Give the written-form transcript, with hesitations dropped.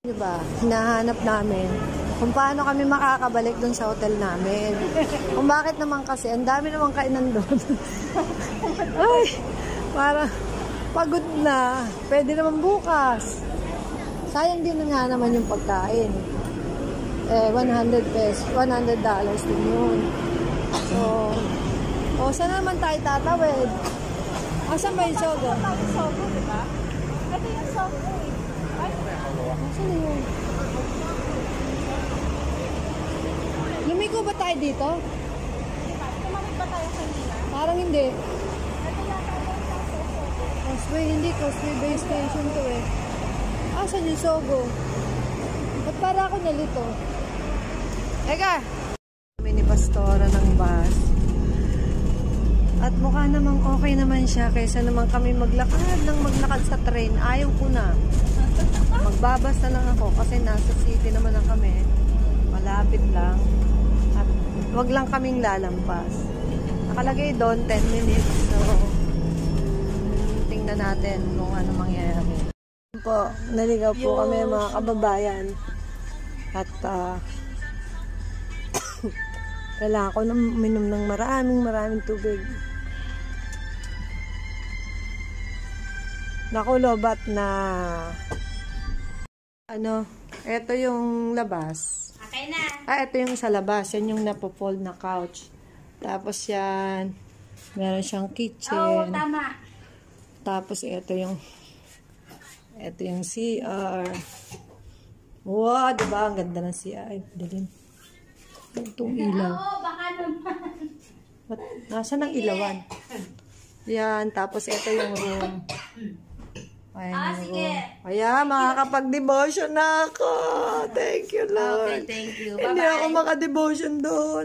Diba, hinahanap namin kung paano kami makakabalik dun sa hotel namin. Kung bakit naman kasi, ang dami naman kainan doon. Ay, parang pagod na. Pwede naman bukas. Sayang din nga naman yung pagkain. $100 din yun. So, saan naman tayo tatawid? Asan ba yung Sogo? Sogo, diba? Ito yung Sogo eh. Asan yun? Lumiko ba tayo dito? Tumawid ba tayo kanina? Parang hindi. Ito yata daw sa Sogo. Causeway, hindi. Causeway Bay Station to eh. Asan yung Sogo? Ba't para ako nalito? Eka! Kami ni Pastora ng bus. At mukha namang okay naman siya kaysa naman kami maglakad sa train. Ayaw ko na. Magbabas na lang ako kasi nasa city naman na kami. Malapit lang. At wag lang kaming lalampas. Nakalagay doon 10 minutes. So, tingnan natin kung ano mangyayari. Po, naligaw po kami mga kababayan. At kailangan ko na uminom ng maraming tubig. Nakulobat na eto yung labas. Okay na. Eto yung sa labas. Yan yung napofold na couch. Tapos yan, meron siyang kitchen. Oo, tama. Tapos eto yung CR. Wow, diba? Ang ganda ng CR. Ay, dilim. Itong ilaw. Oo, baka naman. Nasaan ang ilawan? Yan, tapos ito yung room. Ayan, sige. Ayan, makakapag-devotion na ako. Thank you, Lord. Okay, thank you. Hindi ako maka-devotion doon.